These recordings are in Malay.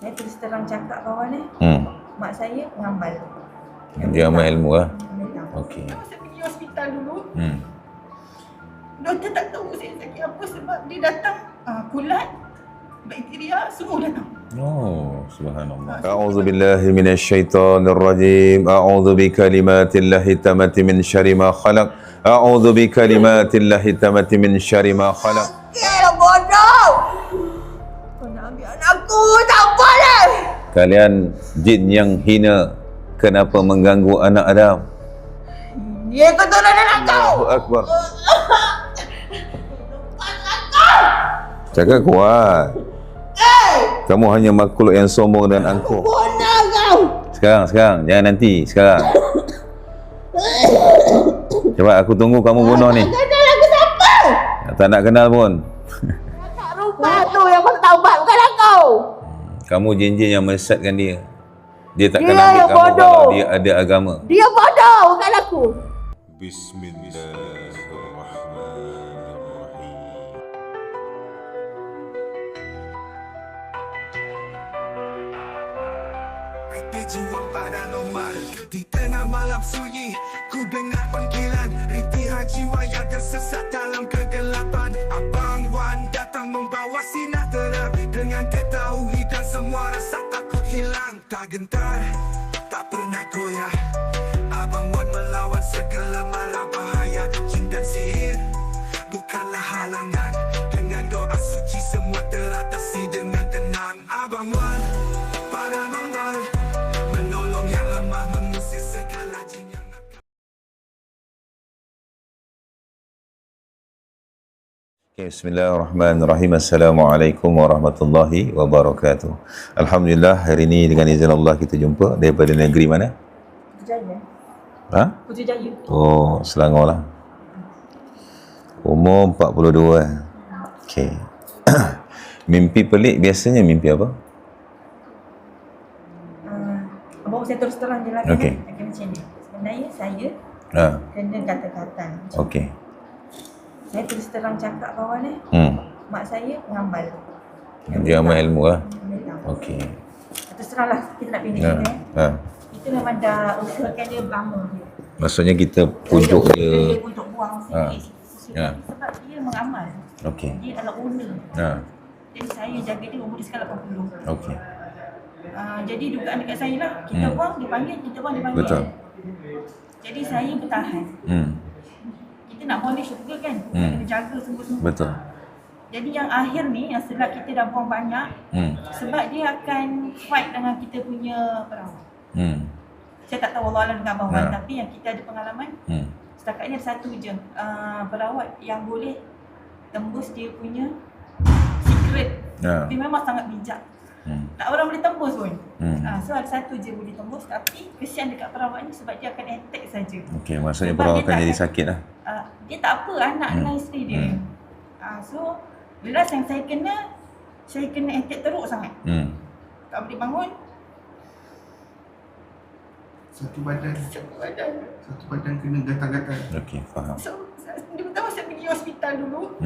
Saya terus terang cakap kawan mak saya pengamal. Dia amal ilmu lah. Okey. Saya pergi hospital dulu. Doktor tak tahu saya sakit apa sebab dia datang kulat, bakteria semua datang. Oh, subhanallah. A'udzu billahi minasyaitonir rajim. A'udzu bikalimatillahi tammati min syarri ma khalaq. A'udzu bikalimatillahi tammati min syarri ma khalaq. Ya bodoh. Kau nak ambil anakku, tak boleh. Kalian jin yang hina, kenapa mengganggu anak Adam? Dia keturunan anak kau. Allahu Akbar. Cakap kuat. Kamu hanya makhluk yang sombong dan angkuh. Sekarang, jangan nanti, sekarang. Cepat aku tunggu kamu bunuh ni. Kenal aku siapa? Tak nak kenal pun. Tak rupa tu yang kau taubat, bukan kau. Kamu jin-jin yang mesatkan dia. Dia takkan Dia ambil yang kamu bodoh. kalau dia ada agama. Dia bodoh, bukan aku. Bismillahirrahmanirrahim. Jiwa paranormal di tengah malam sunyi, ku dengar panggilan rintihan jiwa yang tersesat dalam kegelapan. Abang Wan datang membawa sinar terang dengan ketahui dan semua rasa takut hilang. Tak gentar, tak pernah goyah. Abang Wan melawan segala mara bahaya. Jin dan sihir bukanlah halangan. Dengan doa suci semua teratasi dengan tenang. Abang Wan paranormal, menolong yang lemah, mengusir segala jin yang Okay, bismillahirrahmanirrahim. Assalamualaikum warahmatullahi wabarakatuh. Alhamdulillah, hari ini dengan izin Allah kita jumpa daripada negeri mana? Putrajaya. Ha? Putrajaya. Oh, Selangor lah. Umur 42 eh. Okay. Mimpi pelik biasanya mimpi apa? Abang saya terus terang je lah kan. Okey. Macam ni. Sebenarnya saya kena kata-kata. Okey. Saya terus terang cakap kawan mak saya pengamal. Dia amal ilmu lah. Memang. Okey. Terus terang lah, kita nak pendek cerita. Kita memang dah usahakan dia lama. Maksudnya kita pujuk dia. Dia untuk buang sikit. Sebab dia mengamal. Okey. Dia adalah owner. Jadi saya jaga dia umur dia sekarang 80. Okey. Jadi dugaan dekat saya lah, kita buang dia panggil, kita buang dia panggil. Betul. Jadi saya bertahan. Kita nak buang dia syurga kan, kena jaga sungguh-sungguh. Betul. Jadi yang akhir ni, yang setelah kita dah buang banyak, sebab dia akan fight dengan kita punya perawat. Saya tak tahu Allah Alam dengan Abang Wan, tapi yang kita ada pengalaman, setakat ni ada satu je perawat yang boleh tembus dia punya secret. Dia memang sangat bijak. Tak orang boleh tembus pun. So ada satu je boleh tembus, tapi kesian dekat perawat ni sebab dia akan attack saja. Okey, maksudnya Sebab perawat dia akan tak jadi akan- sakit lah. Dia tak apa anak dengan isteri dia. So bila yang saya kena attack teruk sangat. Tak boleh bangun. Satu badan kena gatal-gatal. Okey, faham. So dia pertama saya pergi hospital dulu.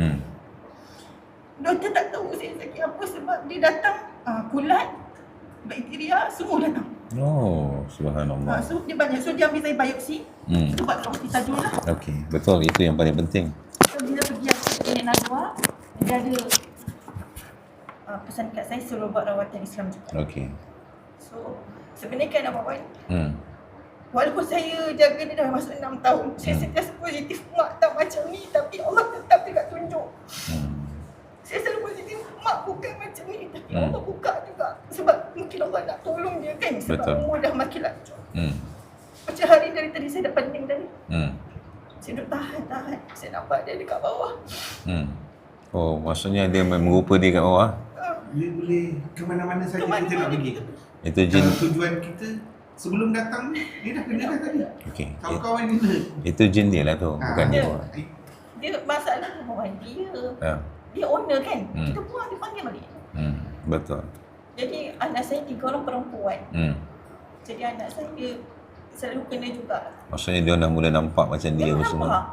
Doktor tak tahu saya sakit apa sebab dia datang kulat, bakteria semua datang. Oh, subhanallah. So dia banyak. So dia ambil saya biopsi. Kita buat kat hospital dulu lah. Okey, betul, itu yang paling penting. So bila pergi klinik Najwa, dia ada pesan kat saya suruh buat rawatan Islam juga. Okey. So sebenarnya kan Abang Wan, Hmm. walaupun saya jaga dia dah masuk 6 tahun, saya sentiasa positif. Mak tak macam ni, tapi Allah tetap dekat tunjuk. Saya selalu positif, mak bukan macam ni, tapi Allah buka juga. Sebab mungkin Allah nak tolong dia kan, sebab Betul. umur dah makin lanjut. Macam hari dari tadi saya dah pening tadi. Saya duduk tahan. Saya nampak dia dekat bawah. Oh, maksudnya dia merupa dia kat bawah. Dia boleh ke mana-mana saja kita nak pergi. Itu jin. Kalau tujuan kita sebelum datang ni, dia dah kena dah tadi. Okey. Kawan-kawan dia. Itu jin dia lah tu, bukan dia. Dia masalah Abang Wan, dia owner kan. Kita buang, dia panggil balik. Betul. Jadi anak saya 3 orang perempuan. Jadi anak saya selalu kena juga. Maksudnya dia dah mula nampak macam dia Dia semua. nampak.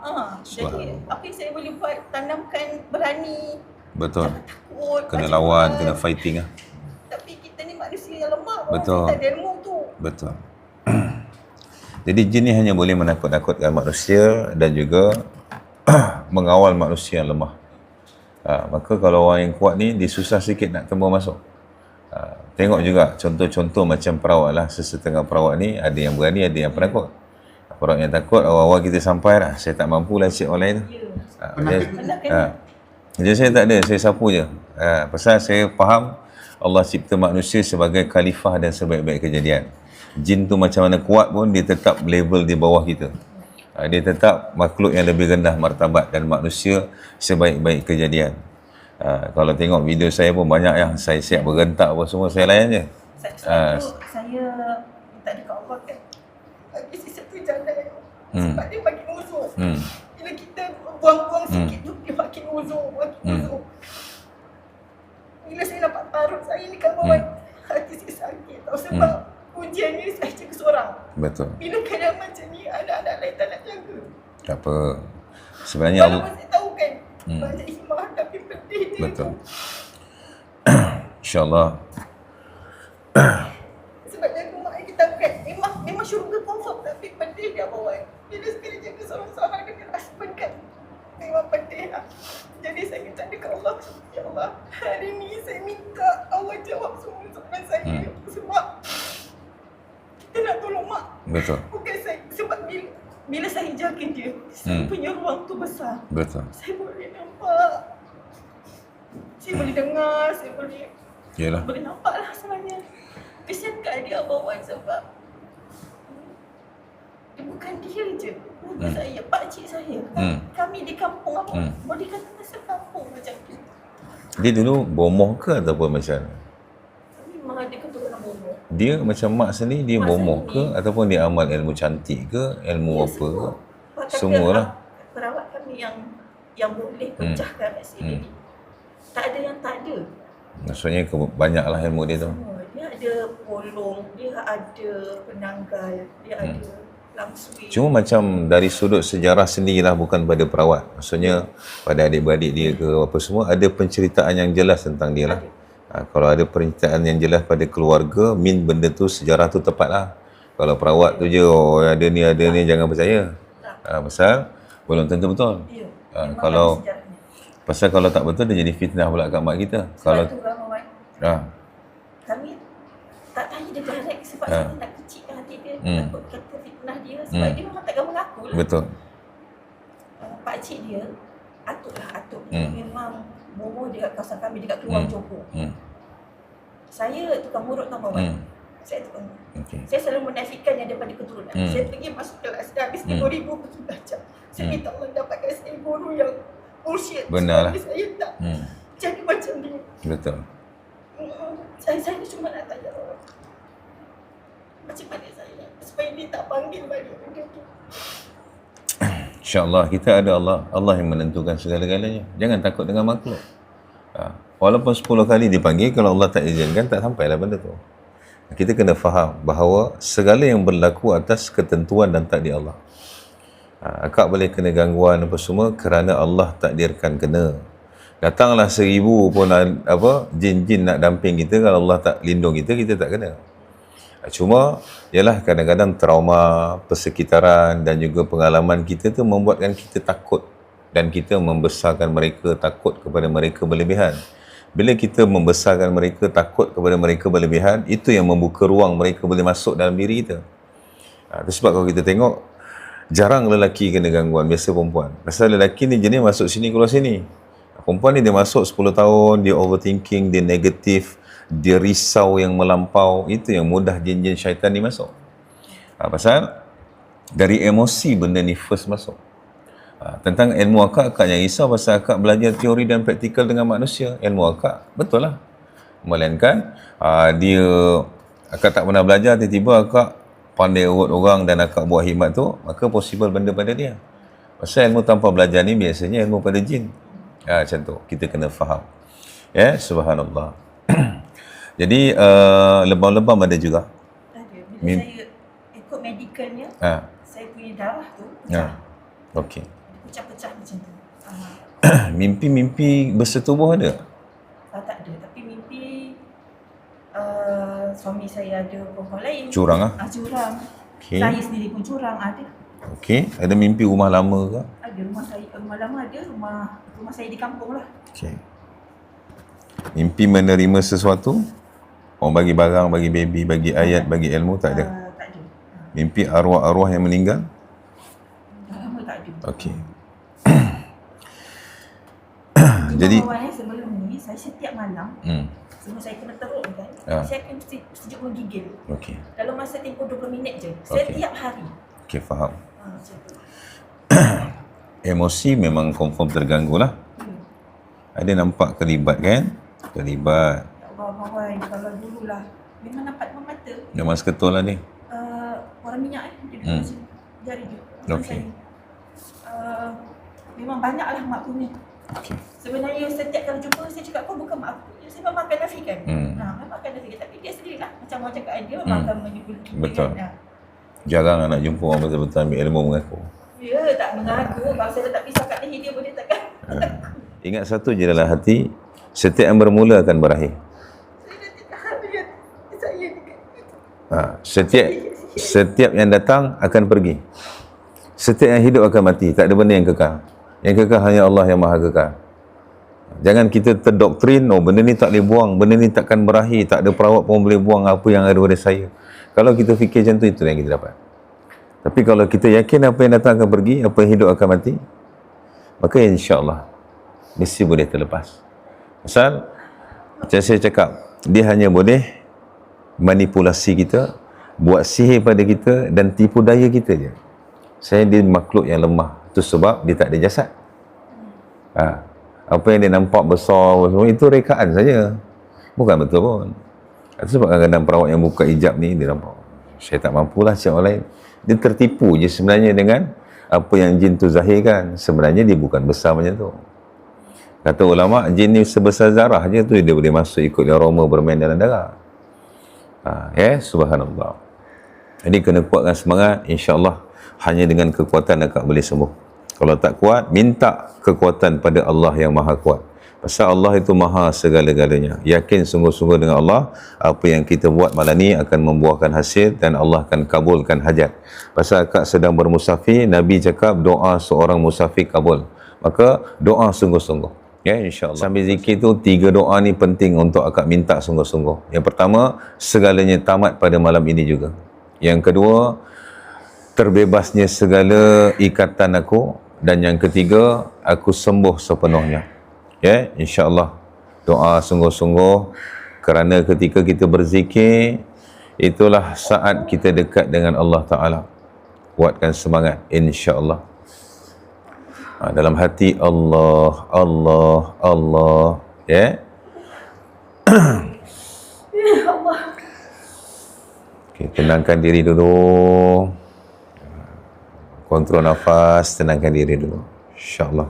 Jadi apa yang saya boleh buat, tanamkan berani. Betul. Jangan takut. Kena macam lawan, mana. kena fighting lah. Tapi kita ni manusia Betul. Tak ada ilmu tu. Betul. Jadi jin ni hanya boleh menakut-nakutkan manusia dan juga mengawal manusia yang lemah. Maka kalau orang yang kuat ni, dia susah sikit nak tembus masuk. Tengok juga contoh-contoh macam perawat lah. Sesetengah perawat ni, ada yang berani, ada yang penakut. Perawat yang takut, awal-awal kita sampai dah, saya tak mampu lah cek orang lain tu. Jadi saya tak ada, saya sapu je. Pasal saya faham Allah cipta manusia sebagai khalifah dan sebaik-baik kejadian. Jin tu macam mana kuat pun, dia tetap level di bawah kita. Dia tetap makhluk yang lebih rendah martabat dan manusia sebaik-baik kejadian. Kalau tengok video saya pun banyak yang saya siap berentak apa semua, saya layan je. Saya tak ada kat Allah kan. Bagi satu jalan. Sebab dia makin uzur. Bila kita buang-buang sikit tu, dia makin uzur. Bila saya nampak taruh saya ni kan hati saya sakit tau. Sebab ujian ni saya jaga seorang. Betul. Bila keadaan macam ni, anak-anak lain tak nak jaga. Tak apa. Sebenarnya Walaupun saya tahu kan, banyak hikmah tapi pedih dia. betul. InsyaAllah. Sebab jaga mak kita kan, memang syurga confirm tapi pedih dia bawa. Bila sekali jaga seorang-seorang dengan husband kan, memang pedih lah. Jadi saya minta dekat Allah, ya Allah, hari ni saya minta Allah jawab semua soalan saya. Sebab kita nak tolong mak. Betul. Bukan saya, sebab bila saya jaga dia, saya punya ruang tu besar. Betul. Saya boleh nampak, saya boleh dengar, saya boleh Yalah. nampak lah sebenarnya. Kesian kat dia Abang Wan sebab bukan dia je, keluarga saya, pakcik saya. Kami di kampung apa, boleh kata masa kampung macam tu. Dia dulu bomoh ke ataupun macam mana? Memang ada keturunan bomoh. Dia macam mak sendiri, dia Mak bomoh sendiri. ke ataupun dia amal ilmu cantik ke, ilmu Ya, apa ke? Kata Semualah. perawat kami yang boleh pecahkan kat sini ni. Tak ada yang tak ada. Maksudnya banyaklah ilmu dia tu. Semua. Dia ada polong, dia ada penanggal, dia ada langsui. Cuma macam dari sudut sejarah sendirilah, bukan pada perawat. Maksudnya pada adik-beradik dia ke apa semua, ada penceritaan yang jelas tentang dia lah. Kalau ada penceritaan yang jelas pada keluarga, benda tu, sejarah tu tepat lah. Kalau perawat tu je, oh ada ni, jangan percaya. Pasal belum tentu betul. Ya, Kalau ada sejarahnya. pasal kalau tak betul, dia jadi fitnah pula kat mak kita. Kalau Sebab tu Rahmat, kami tak tanya dia direct sebab kita nak kecilkan hati dia. Takut kata fitnah dia sebab dia memang takkan mengaku lah. betul. Pakcik dia, Atuk. Dia memang bomoh dia kat kawasan kami dekat Keluang Johor. Saya tukang murut tau Rahmat. Saya tukang murut. Okay. Saya selalu menafikan yang daripada keturunan. Saya pergi masuk kelas, dah habis 5,000 pergi belajar. Saya minta Allah dapatkan saya guru yang bullshit. Benar lah. Saya tak jadi macam dia. Betul. Saya ni cuma nak tanya Allah, macam mana saya supaya dia tak panggil balik benda tu. InsyaAllah kita ada Allah. Allah yang menentukan segala-galanya. Jangan takut dengan makhluk. Walaupun 10 kali dipanggil, kalau Allah tak izinkan, tak sampailah benda tu. Kita kena faham bahawa segala yang berlaku atas ketentuan dan takdir Allah. Akak boleh kena gangguan apa semua kerana Allah takdirkan kena. Datanglah 1000 pun jin-jin nak damping kita, kalau Allah tak lindung kita, kita tak kena. Cuma ialah kadang-kadang trauma, persekitaran dan juga pengalaman kita tu membuatkan kita takut dan kita membesarkan mereka, takut kepada mereka berlebihan. Bila kita membesarkan mereka, takut kepada mereka berlebihan, itu yang membuka ruang mereka boleh masuk dalam diri kita. Itu sebab kalau kita tengok, jarang lelaki kena gangguan, biasa perempuan. Pasal lelaki ni jenis masuk sini keluar sini. Perempuan ni dia masuk 10 tahun, dia overthinking, dia negatif, dia risau yang melampau. Itu yang mudah jin-jin syaitan ni masuk. Pasal dari emosi benda ni first masuk. Tentang ilmu akak yang risau pasal akak belajar teori dan praktikal dengan manusia. Ilmu akak betul lah. Melainkan akak tak pernah belajar, tiba-tiba akak pandai urut orang dan akak buat hikmat tu, maka possible benda pada dia. Pasal ilmu tanpa belajar ni biasanya ilmu pada jin. Macam tu, kita kena faham. Ya, subhanallah. Jadi lebam-lebam ada juga. Ada. Bila saya ikut medicalnya, saya punya darah tu pecah. Okey. Pecah-pecah macam tu. Mimpi-mimpi bersetubuh ada? Tak ada. Tapi mimpi suami suami saya ada perempuan lain. Curang ah? Curang. Okey. Saya sendiri pun curang, ada. Okey, ada mimpi rumah lama ke? Ada rumah lama ada, rumah saya di kampung lah. Okey. Mimpi menerima sesuatu? Orang bagi barang, bagi baby, bagi ayat, bagi ilmu, tak ada? Tak ada. Mimpi arwah-arwah yang meninggal? Dah lama tak ada. Okey. Jadi Jadi sebelum ni saya setiap malam sebelum saya kena teruk kan, saya akan sejuk menggigil. Okey. Dalam masa tempoh 20 minit je. Okey. Setiap hari. Okey, faham. Macam tu. Emosi memang confirm terganggu lah. Ada nampak kelibat kan? Kelibat. Abang-abang kalau dululah memang nampak depan mata. Memang seketul lah ni. Warna minyak dia duduk sini. Jari je. Okey. Memang banyaklah mak punya. Okey. Sebenarnya setiap kali jumpa saya cakap kau bukan mak aku. Saya memang akan nafikan. Memang akan nafikan, tapi dia sendirilah macam orang cakap dia memang akan menyebut kita. Betul. Kan? Jarang nak jumpa orang betul-betul ambil ilmu mengaku. Ya, tak mengaku. Kalau saya letak pisau kat leher dia pun dia takkan. Ingat satu je dalam hati, setiap yang bermula akan berakhir. Saya dah tak tahan dengan saya dekat Setiap yang datang akan pergi. Setiap yang hidup akan mati. Tak ada benda yang kekal. Yang kekal hanya Allah yang maha kekal. Jangan kita terdoktrin, oh benda ni tak boleh buang, benda ni takkan berakhir, tak ada perawat pun boleh buang apa yang ada pada saya. Kalau kita fikir macam tu, itu yang kita dapat. Tapi kalau kita yakin apa yang datang akan pergi, apa yang hidup akan mati, maka insya-Allah mesti boleh terlepas. Pasal macam saya cakap, dia hanya boleh manipulasi kita, buat sihir pada kita dan tipu daya kita je. Saya dia makhluk yang lemah. Itu sebab dia tak ada jasad. Apa yang dia nampak besar semua itu rekaan saja. Bukan betul pun. Itu sebab kadang-kadang perawat yang buka hijab ni dia nampak, saya tak mampulah macam orang lain. Dia tertipu je sebenarnya dengan apa yang jin tu zahirkan. Sebenarnya dia bukan besar macam tu. Kata ulama, jin ni sebesar zarah je tu dia boleh masuk ikut aroma bermain dalam darah. Subhanallah. Jadi kena kuatkan semangat, insya-Allah hanya dengan kekuatan akak boleh sembuh. Kalau tak kuat, minta kekuatan pada Allah yang maha kuat. Pasal Allah itu maha segala-galanya. Yakin sungguh-sungguh dengan Allah, apa yang kita buat malam ni akan membuahkan hasil dan Allah akan kabulkan hajat. Pasal akak sedang bermusafir, Nabi cakap doa seorang musafir kabul. Maka doa sungguh-sungguh. Ya, insya-Allah. Sambil zikir tu 3 doa ni penting untuk akak minta sungguh-sungguh. Yang pertama, segalanya tamat pada malam ini juga. Yang kedua, terbebasnya segala ikatan aku. Dan yang ketiga, aku sembuh sepenuhnya. Ya, insya-Allah. Doa sungguh-sungguh, kerana ketika kita berzikir, itulah saat kita dekat dengan Allah Ta'ala. Kuatkan semangat, insya-Allah. Dalam hati Allah, Allah, Allah. Ya. Ya Allah. Okay, tenangkan diri dulu. Kontrol nafas, tenangkan diri dulu. InsyaAllah.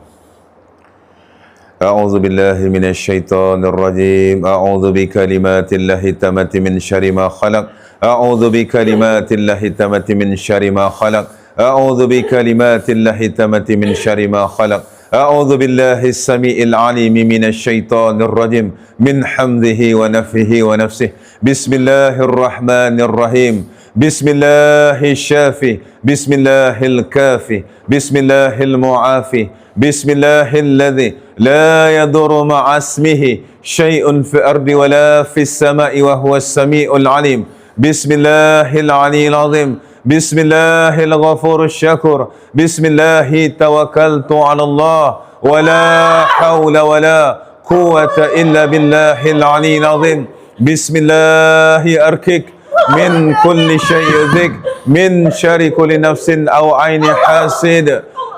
A'udzu billahi minasy syaithanir rajim. A'udzu bikalimatillahi tammati min syarri ma khalaq. A'udzu bikalimatillahi tammati min syarri ma khalaq. A'udzu bikalimatillahi tammati min syarri ma khalaq. A'udzu billahi as-sami'il 'alim minasy syaithanir rajim min hamdihi wa nafthihi wa nafsihi. Bismillahirrahmanirrahim. Bismillahil syafi, Bismillahil kafi, Bismillahil mu'afi, Bismillahil ladzi la yadurru ma'asmihi syai'un fi ardi wa la fis sama'i wa huwas sami'ul alim. Bismillahil 'aliyyil 'azim. Bismillahil ghafurus syakur. Bismillahi tawakkaltu 'ala Allah wa la haula wa la quwwata illa billahil 'aliyyil 'azim. Bismillahi arkik min kulli syai'ik min syarri kulli nafsin aw aini hasid.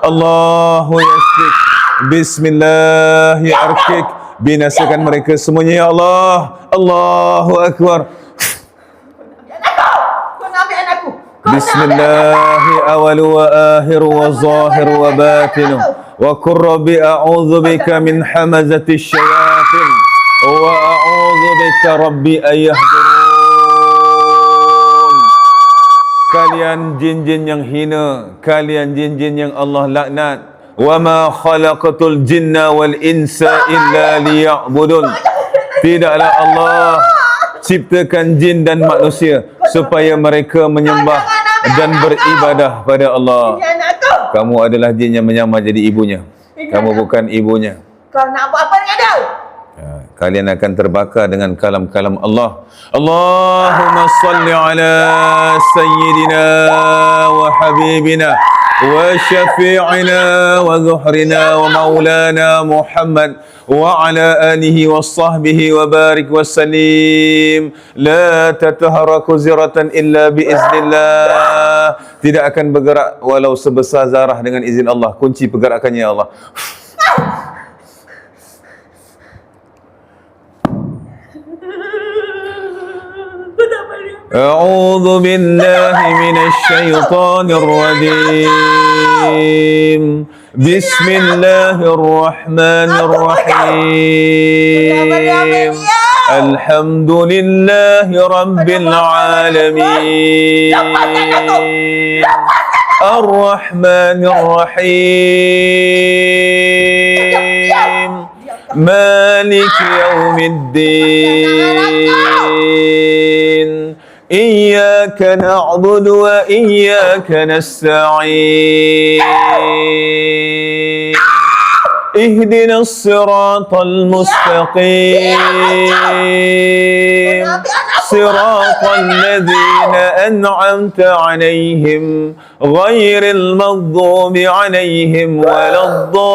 Allahu yasrik. Bismillahi arkik. Binasakan mereka semuanya ya Allah. Allahu akbar. Kau nak ambil anakku. Bismillahi awalu wa akhiru wa zahiru wa batinu. Wa qur rabbi a'udzu bika min hamazati syayatin wa a'udzu bika rabbi ayahdurun. Kalian jin-jin yang hina, kalian jin-jin yang Allah laknat. Wa ma khalaqatul jinna wal insa illa liya'budun. Tidaklah Allah ciptakan jin dan manusia supaya mereka menyembah dan beribadah pada Allah. Ini anak aku. Kamu adalah jin yang menyamar jadi ibunya. Kamu bukan ibunya. Kau nak buat apa dengan dia? Kalian akan terbakar dengan kalam-kalam Allah. Allahumma salli ala sayyidina wa habibina wa syafi'ina wa zuhrina wa maulana Muhammad wa ala alihi wa sahbihi wa barik wa salim. La tataharaku ziratan illa biiznillah. Tidak akan bergerak walau sebesar zarah dengan izin Allah. Kunci pergerakannya ya Allah. أعوذ بالله من الشيطان الرجيم بسم الله الرحمن الرحيم الحمد لله رب العالمين الرحمن الرحيم مالك يوم الدين إياك نعبد وإياك نستعين اهدنا الصراط المستقيم صراط الذين أنعمت عليهم غير المغضوب عليهم ولا الضالين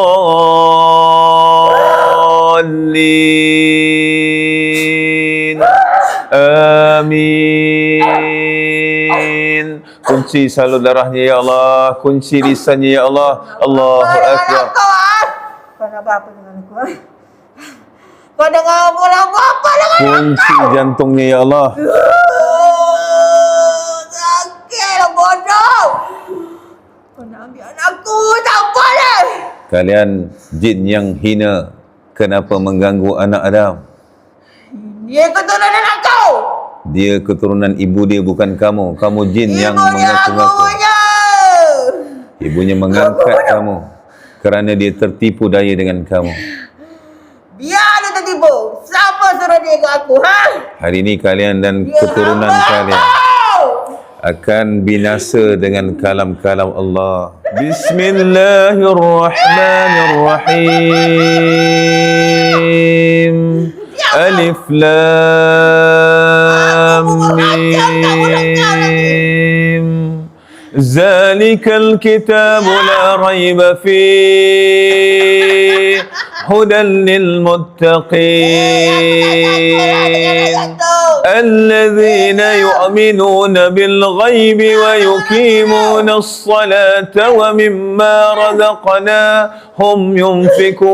Amin. Kunci salur darahnya ya Allah, kunci lisannya ya Allah. Allahu Akbar. Kau nak buat apa dengan aku? Kau dengar apa dengan aku? Kunci jantungnya ya Allah. Sakitlah bodoh. Kau nak ambil anakku, tak boleh. Kalian jin yang hina, kenapa mengganggu anak Adam? Dia keturunan anak kau. Dia keturunan ibu dia, bukan kamu. Kamu jin yang Ibunya mengaku-ngaku. akunya. Ibunya mengangkat kamu kerana dia tertipu daya dengan kamu. Biar dia tertipu. Siapa suruh dia ikut aku, ha? Hari ini kalian dan Dia keturunan hamba kalian kau. akan binasa dengan kalam-kalam Allah. Bismillahirrahmanirrahim. Alif Lam Mim. Zalikal kitabu la raiba fihi hudan lil muttaqin الذين يؤمنون بالغيب ويقيمون الصلاة ومما رزقناهم ينفقون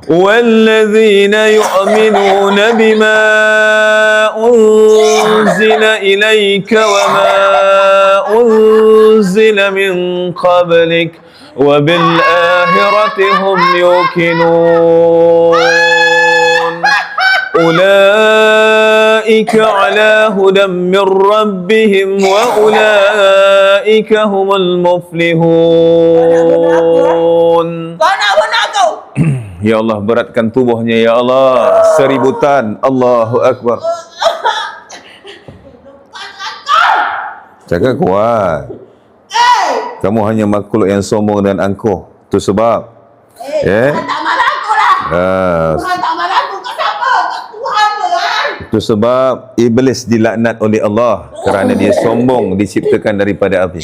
والذين يؤمنون بما أنزل إليك وما أنزل من قبلك وبالآخرة هم يوقنون أولئك على هدى من ربهم وأولئك هم المفلحون. Kau nak bunuh aku. Ya Allah, beratkan tubuhnya ya Allah. 1000 tan. Allahu Akbar. Jaga kuat. Kamu hanya makhluk yang sombong dan angkuh. Itu sebab. Tak marah aku lah. Tuhan tak marah aku. Kau siapa? Kau Tuhan ke, ha? Itu sebab iblis dilaknat oleh Allah kerana dia sombong, diciptakan daripada api.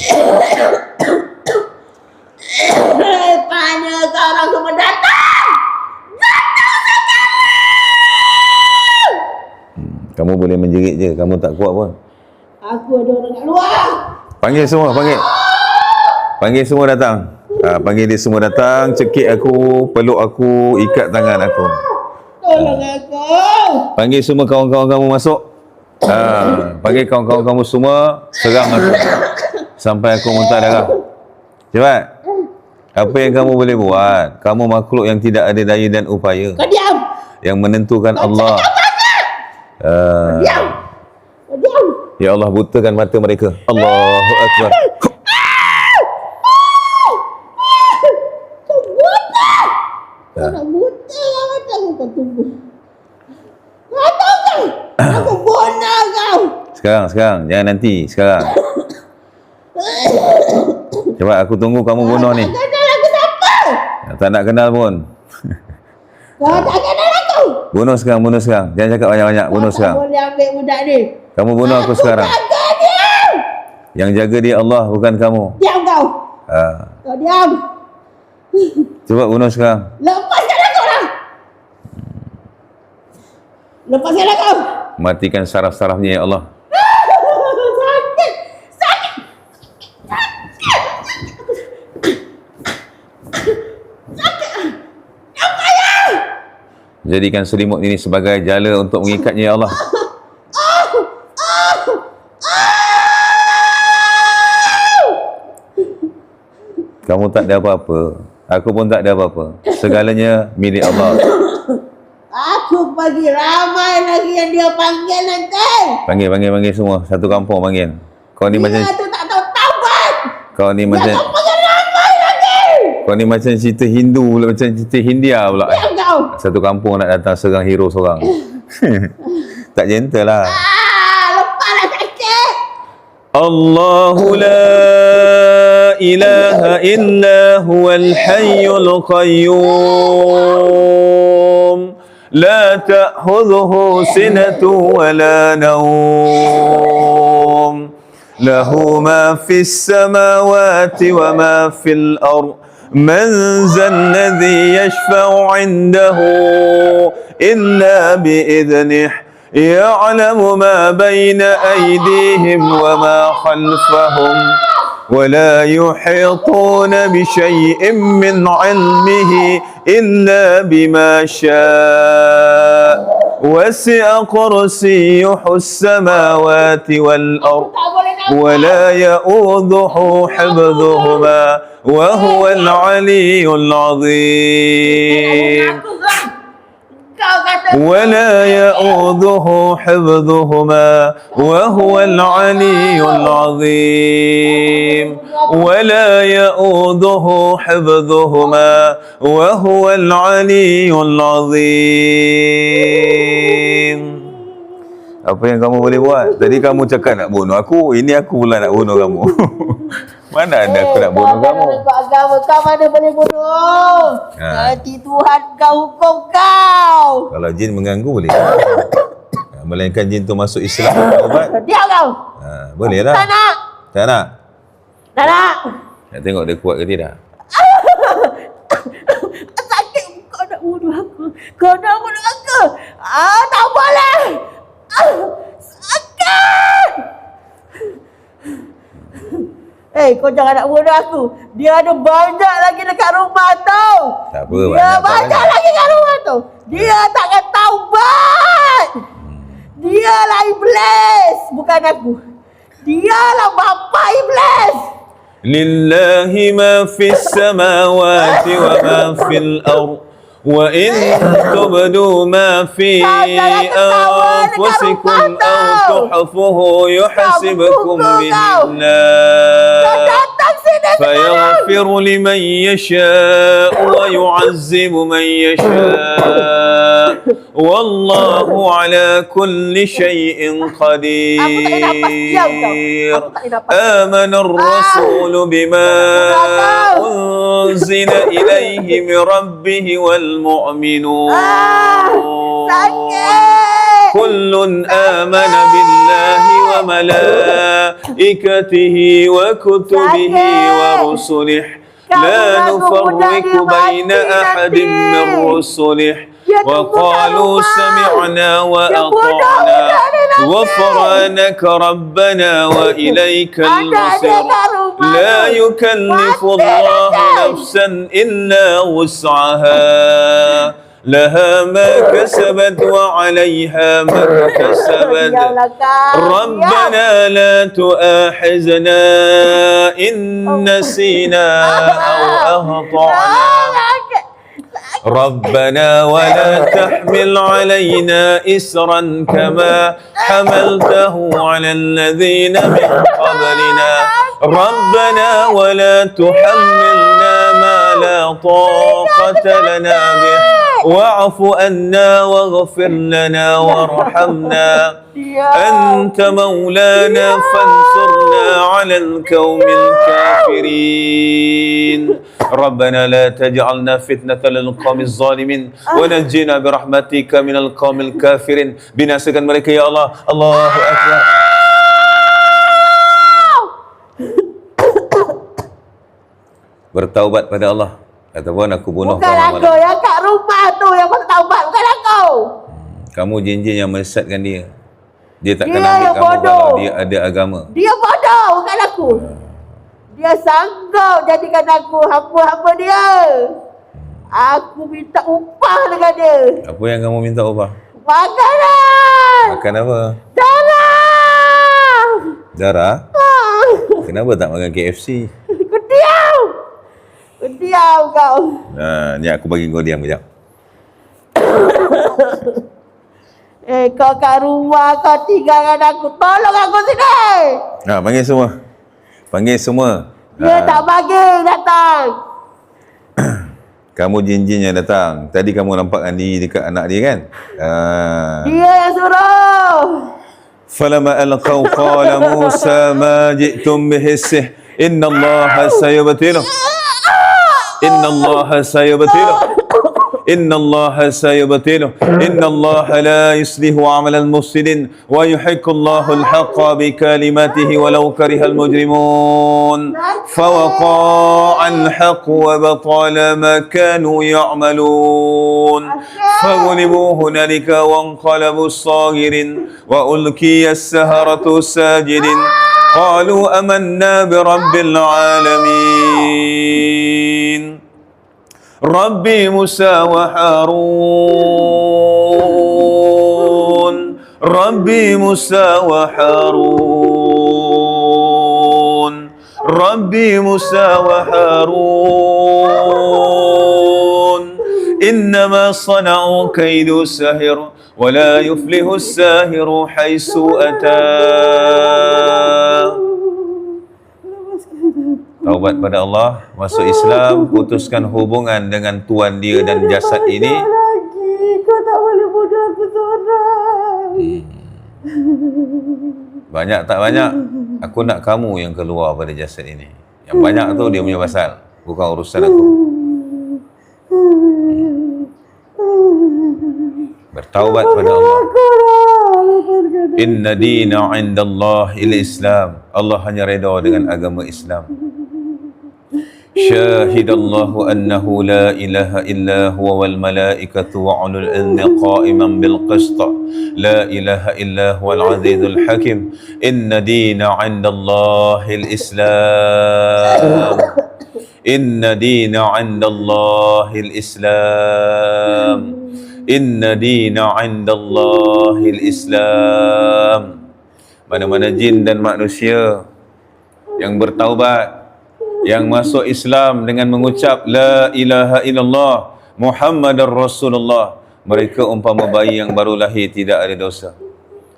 Rupanya kau orang semua datang. Kamu boleh menjerit je, kamu tak kuat pun. Aku ada orang kat luar. Panggil semua, panggil. Panggil semua datang. Panggil dia semua datang, cekik aku, peluk aku, ikat tangan aku. Tolong aku. Panggil semua kawan-kawan kamu masuk. Panggil kawan-kawan kamu semua, serang aku sampai aku muntah darah. Cepat. Apa yang kamu boleh buat? Kamu makhluk yang tidak ada daya dan upaya. Kau diam. Yang menentukan Allah. Diam. Kau diam. Ya Allah, butakan mata mereka. Allahu Akbar. Kau nak buta lah mata aku, kau tunggu. Sekarang. Jangan nanti. Sekarang. Cepat aku tunggu kamu bunuh ni. Tak kenal aku siapa? Tak nak kenal pun. Kau tak kenal aku. Bunuh sekarang. Jangan cakap banyak-banyak. Bunuh Tak sekarang. boleh ambil budak ni. Kamu bunuh aku sekarang. Jaga dia. Yang jaga dia Allah, bukan kamu. Diam kau. Kau diam. Cepat bunuh sekarang. Lepaskan aku lah. Lepaskan aku. Matikan saraf-sarafnya ya Allah. Sakit. Jadikan selimut ini sebagai jala untuk mengikatnya ya Allah. Kamu tak ada apa-apa. Aku pun tak ada apa-apa. Segalanya milik Allah. Aku bagi ramai lagi yang dia panggil nanti. Panggil semua. Satu kampung panggil. Kau ni macam... Dia tu tak tahu taubat. Kau ni Dia macam... tu panggil ramai lagi. Kau ni macam cerita Hindu pula. Macam cerita Hindia pula. Diam kau. Satu kampung nak datang serang hero seorang. Tak gentle lah. Lepaslah sakit. Allahu la ilaha illa huwal hayyul qayyum. La ta'khudhuhu sinatun wa la nawm. Lahu ma fis samawati wa ma fil ard. Man zal ladhi yashfa'u 'indahu illa bi'idhnihi. يعلم ما بين أيديهم وما خلفهم ولا يحيطون بشيء من علمه إلا بما شاء وسع كرسيه السماوات والأرض ولا يؤوده حفظهما وهو العلي العظيم ولا يؤوده حفظهما وهو العلي العظيم ولا يؤوده حفظهما وهو العلي العظيم. Apa yang kamu boleh buat? Tadi kamu cakap nak bunuh aku, ini aku pula nak bunuh kamu. Mana ada aku nak bunuh kamu? Agama kau mana boleh bunuh? Nanti Tuhan kau hukum kau. Kalau jin mengganggu boleh. Melainkan jin tu masuk Islam ubat. Diam kau. Boleh lah. Tak nak. Tak nak. Tak nak. Nak tengok dia kuat ke tidak? Sakit. Kau nak bunuh aku. Kau nak bunuh aku. Tak boleh. Sakit. Kau jangan nak bunuh aku. Dia ada banyak lagi dekat rumah tau. Tak apa, Dia banyak lagi kat rumah tu. Dia takkan taubat. Dialah iblis, bukan aku. Dialah bapa iblis. Lillahi ma fis samawati wa ma fil ard. Wa in tubdu ma fi anfusikum aw tuhfuhu yuhasibkum bihinna فيغفر لمن يشاء ويعذب من يشاء والله على كل شيء قدير آمن الرسول بما أنزل إليه من ربه والمؤمنون كل آمن بالله وملائكته وكتبه ورسله لا نفرق بين أحد من رسله وقالوا سمعنا وأطعنا غفرانك ربنا وإليك المصير لا يكلف الله نفسا إلا وسعها لها ما كسبت وعليها ما اكتسبت ربنا لا تؤاخذنا إن نسينا أو أخطأنا ربنا ولا تحمل علينا إسرا كما حملته على الذين من قبلنا ربنا ولا تحملنا ما لا طاقة لنا به واعف عنا واغفر لنا وارحمنا أنت مولانا فانصرنا على القوم الكافرين ربنا لا تجعلنا فتنة للقوم الظالمين ونجنا برحمتك من القوم الكافرين. Binasakan mereka ya Allah. Allahu Akbar. Bertaubat pada Allah. Ataupun aku bunuh Bukan kamu aku, yang kat rumah tu yang bertaubat, bukan aku. Kamu jin-jin yang menyesatkan dia. Dia takkan Dia ambil yang kamu bodoh. kalau dia ada agama. Dia bodoh, bukan aku. Dia sanggup jadikan aku hamba-hamba dia. Aku minta upah dengan dia. Apa yang kamu minta upah? Makanan. Makan apa? Darah. Darah? Kenapa tak makan KFC? Kau diam. Kau diam kau. Ni aku bagi kau diam kejap. Kau kat rumah, kau tinggalkan aku. Tolong aku sini. Panggil semua. Panggil semua. Dia tak bagi datang. Kamu jin-jin yang datang. Tadi kamu nampakkan diri dekat anak dia kan? Dia yang suruh. فلما ألقوا قال موسى ما جئتم به السحر إن الله سيبطله إن الله سيبطله إن الله سيبطله إن الله لا يصلح عمل المفسدين ويحق الله الحق بكلماته ولو كره المجرمون فوقع الحق وبطل ما كانوا يعملون فغلبوا هنالك وانقلبوا الصاغرين وألقي السحرة ساجدين قالوا آمنا برب العالمين ربي موسى وهارون ربي موسى وهارون ربي موسى وهارون إنما صنعوا كيد ساحر ولا يفلح الساحر حيث أتى. Taubat pada Allah, masuk Islam, putuskan hubungan dengan tuan dia dan jasad ini. Lagi, kau tak boleh bodoh aku seorang. Banyak tak banyak, aku nak kamu yang keluar pada jasad ini. Yang banyak tu dia punya pasal, bukan urusan aku. Bertaubat pada Allah. Inna dina indallah il-Islam. Allah hanya reda dengan agama Islam. Syahidallahu annahu la ilaha illa huwa wal malaikatu wa ulul ilmi qa'iman bil qist. La ilaha illa huwal azizul hakim. Inna dina indallahil Islam. Inna dina indallahil Islam. Inna dina indallahil Islam. Mana-mana jin dan manusia yang bertaubat, yang masuk Islam dengan mengucap La ilaha illallah Muhammadar Rasulullah, mereka umpama bayi yang baru lahir, tidak ada dosa.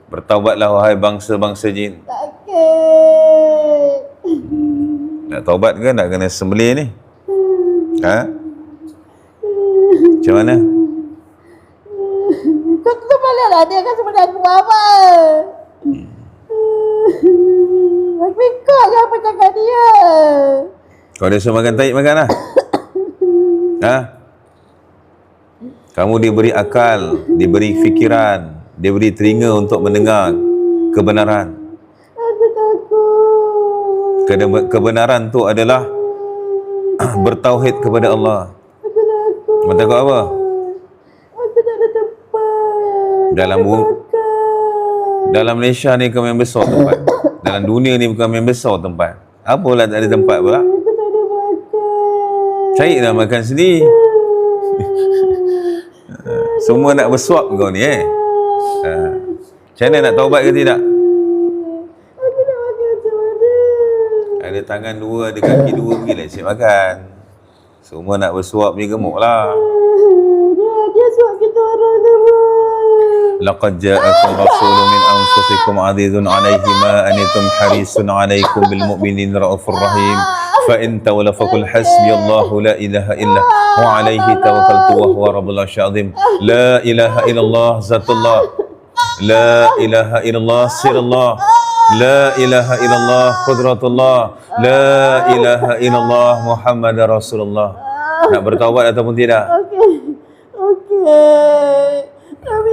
Bertaubatlah wahai bangsa-bangsa jin. Sakit. Nak taubat ke nak kena sembelih ni? Macam mana? Kau tutup balik lah, dia kan sebenarnya aku apa. Aku ikut je apa cakap dia. Kau dia suruh makan tahi, makan lah. Kamu diberi akal, diberi fikiran, diberi telinga untuk mendengar kebenaran. Aku takut. Kebenaran tu adalah bertauhid kepada Allah. Aku takut. Takut apa? Aku tak ada tempat. Dalam Malaysia ni bukan main besar tempat. Dalam dunia ni bukan main besar tempat. Apalah tak ada tempat pula? Aku tak ada makan. Carilah makan sendiri. Semua nak bersuap kau ni Macam mana, nak taubat ke tidak? Aku nak makan macam mana? Ada tangan dua, ada kaki dua, pergilah cik makan. Semua nak bersuap ni gemuk lah. Dia suap kita orang semua. Laqad ja'akum rasulun min anfusikum 'azizun 'alaihi ma anittum harisun 'alaikum bil mu'minin raufur rahim. fa in tawalla faqul hasbiyallahu la ilaha illa wa alaihi tawakkaltu wa huwa rabbul arsyil azim. La ilaha illallah zatullah, la ilaha illallah sirullah, la ilaha illallah qudratullah, la ilaha illallah Muhammadar Rasulullah. Nak bertaubat ataupun tidak? Okey. Tapi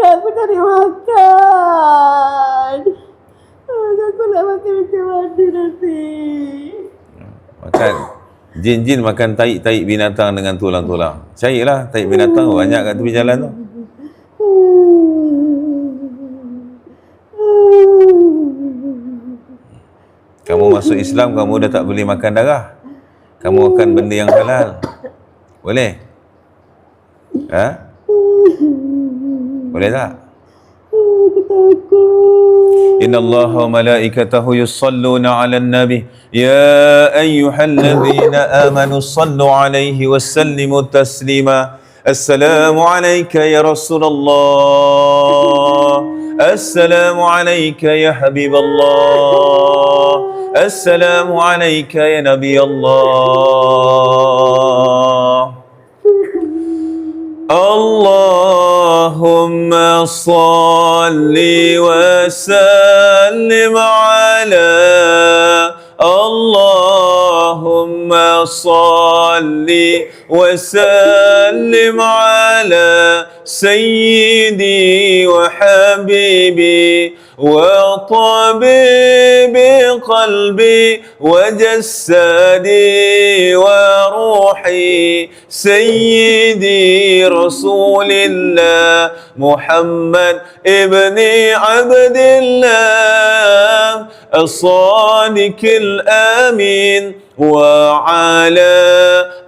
aku tak nak makan. Aku nak makan macam mana nanti? Makan jin-jin makan taik-taik binatang dengan tulang-tulang. Carilah taik binatang banyak kat tepi jalan tu. Kamu masuk Islam, kamu dah tak boleh makan darah. Kamu akan benda yang halal. Boleh? Ha? Boleh tak? Inna Allah wa malaikatahu yusalluna ala nabi ya ayyuhalladzina amanu sallu alaihi wa sallimu taslima. Assalamu alayka ya Rasulullah, assalamu alayka ya Habiballah, assalamu alayka ya Nabi Allah. Allahumma salli wa sallim ala Allahumma salli wa sallim ala sayyidi wa habibi wa tabibi qalbi wa jassadi wa ruhi sayyidi rasulillah Muhammad ibni Abdillah الصادق الآمين وعلى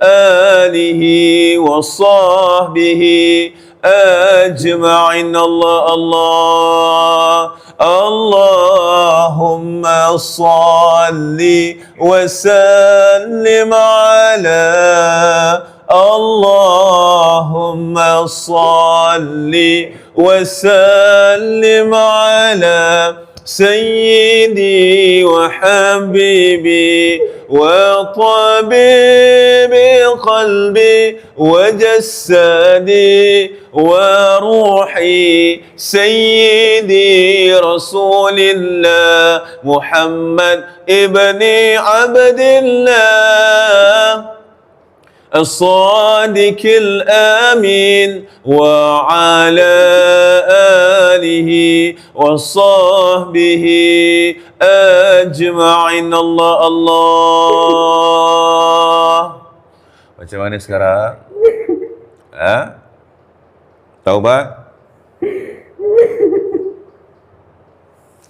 آله وصحبه أجمعين. اللهم صل وسلم على اللهم صل وسلم على سيدي وحبيبي وطبيبي قلبي وجسدي وروحي سيدي رسول الله محمد ابن عبد الله الصادق الآمين وعلى آله وصحبه أجمعين. Allah. Macam mana sekarang? Ha? Taubat?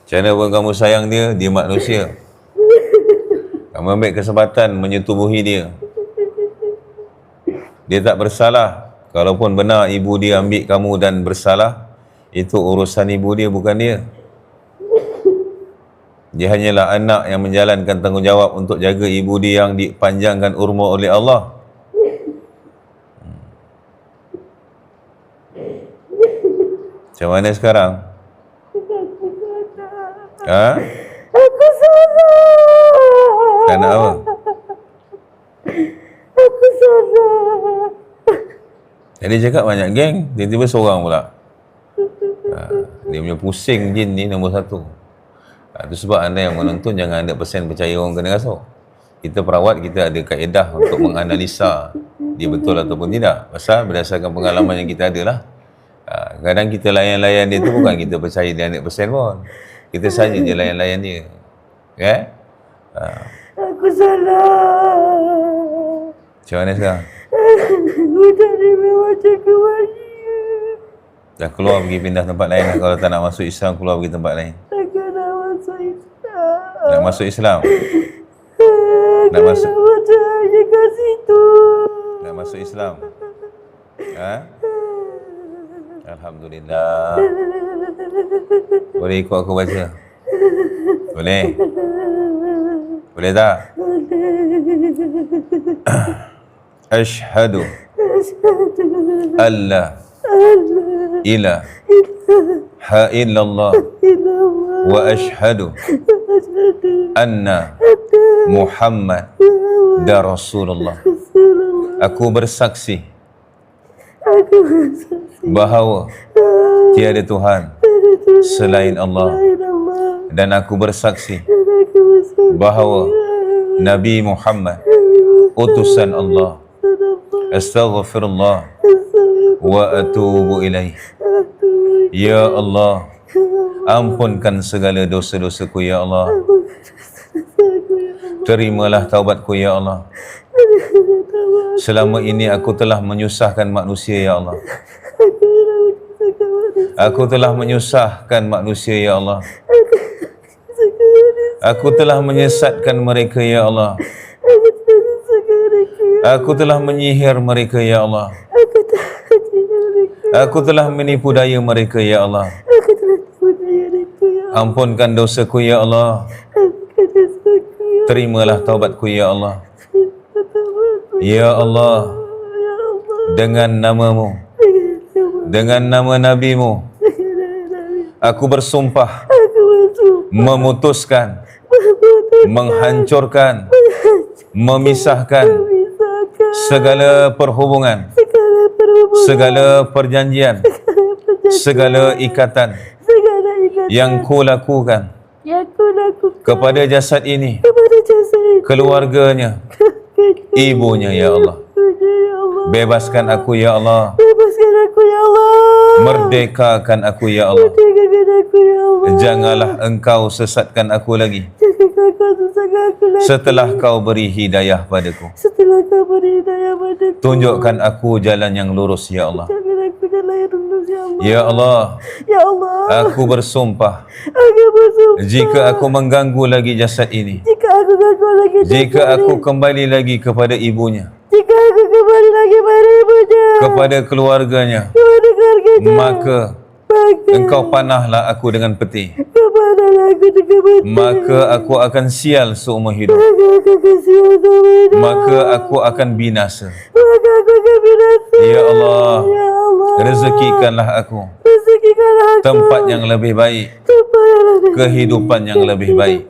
Macam mana pun kamu sayang dia, dia manusia. Kamu ambil kesempatan menyetubuhi dia. Dia tak bersalah. Kalaupun benar ibu dia ambil kamu dan bersalah, itu urusan ibu dia, bukan dia. Dia hanyalah anak yang menjalankan tanggungjawab untuk jaga ibu dia yang dipanjangkan umur oleh Allah. Macam mana sekarang? Ha? Aku salah. Kerana apa? Aku salah. Jadi cakap banyak geng, tiba-tiba seorang pula. Dia punya pusing jin ni nombor satu. Itu sebab anda yang menonton jangan 100% percaya orang kena rasuk. Kita perawat, kita ada kaedah untuk menganalisa dia betul ataupun tidak. Pasal berdasarkan pengalaman yang kita ada lah. Kadang kita layan-layan dia tu bukan kita percaya dia 100% pun. Kita saja je layan-layan dia. Okay? Aku salah. Macam mana sekarang? Aku tak boleh macam kemarin. Dah keluar pergi pindah tempat lain lah. Kalau tak nak masuk Islam, keluar pergi tempat lain. Takkan nak masuk Islam. Nak masuk Islam? Nak masuk macam kat situ. Nak masuk Islam? Ha? Alhamdulillah. Boleh ikut aku baca? Boleh? Boleh tak? Ashhadu alla ilaha illallah wa ashhadu anna Muhammad dan Rasulullah. Aku bersaksi bahawa tiada Tuhan selain Allah, dan aku bersaksi bahawa Nabi Muhammad utusan Allah. Astaghfirullah wa atubu ilaih. Ya Allah, ampunkan segala dosa-dosaku ya Allah. Terimalah taubatku ya Allah. Selama ini aku telah menyusahkan manusia ya Allah. Aku telah menyusahkan manusia ya Allah. Aku telah menyesatkan mereka ya Allah. Aku telah menyihir mereka ya Allah. Aku telah menipu daya mereka ya Allah. Ampunkan dosaku ya Allah. Terimalah taubatku ya Allah. Ya Allah, dengan namamu, dengan nama Nabi-Mu, aku bersumpah memutuskan, menghancurkan, memisahkan segala perhubungan, segala perjanjian, segala ikatan yang ku lakukan kepada jasad ini, keluarganya, ibunya ya Allah. Bebaskan aku ya Allah. Merdekakan aku ya Allah. Janganlah engkau sesatkan aku lagi setelah kau beri hidayah padaku. Tunjukkan aku jalan yang lurus ya Allah. Ya Allah, aku bersumpah, jika aku mengganggu lagi jasad ini, jika aku kembali lagi kepada ibunya, kepada keluarganya, maka engkau panahlah aku dengan peti. Maka aku akan sial seumur hidup. Maka aku akan binasa. Ya Allah, rezekikanlah aku tempat yang lebih baik, kehidupan yang lebih baik.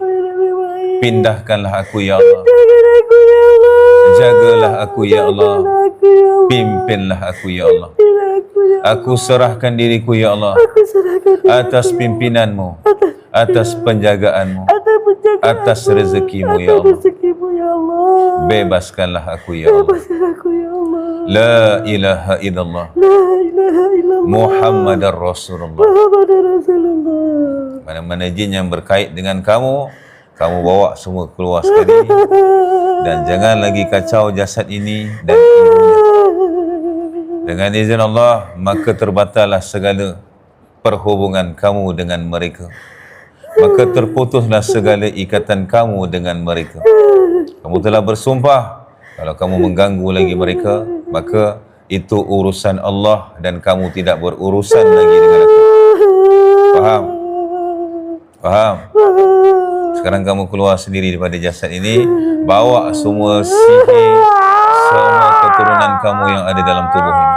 Pindahkanlah aku ya Allah. Jagalah aku ya Allah. Pimpinlah aku ya Allah. Aku serahkan diriku ya Allah atas pimpinanmu, atas penjagaanmu, atas rezekimu ya Allah. Bebaskanlah aku ya Allah. La ilaha illallah Muhammadar Rasulullah. Mana-mana jin yang berkait dengan kamu, kamu bawa semua keluar sekali. Dan jangan lagi kacau jasad ini dan ibunya. Dengan izin Allah, maka terbatallah segala perhubungan kamu dengan mereka. Maka terputuslah segala ikatan kamu dengan mereka. Kamu telah bersumpah, kalau kamu mengganggu lagi mereka, maka itu urusan Allah dan kamu tidak berurusan lagi dengan aku. Faham? Faham? Sekarang kamu keluar sendiri daripada jasad ini, bawa semua sihir, semua keturunan kamu yang ada dalam tubuh ini.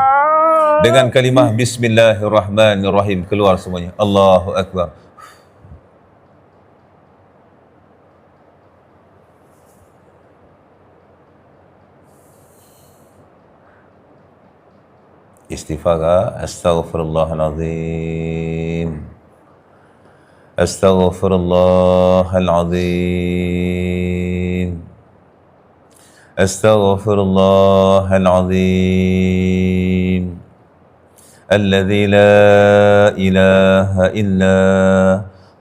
Dengan kalimah Bismillahirrahmanirrahim, keluar semuanya. Allahu Akbar. Istighfar. Astaghfirullahalazim. Astaghfirullahalazim. Astaghfirullahalazim. Alladzi la ilaha illa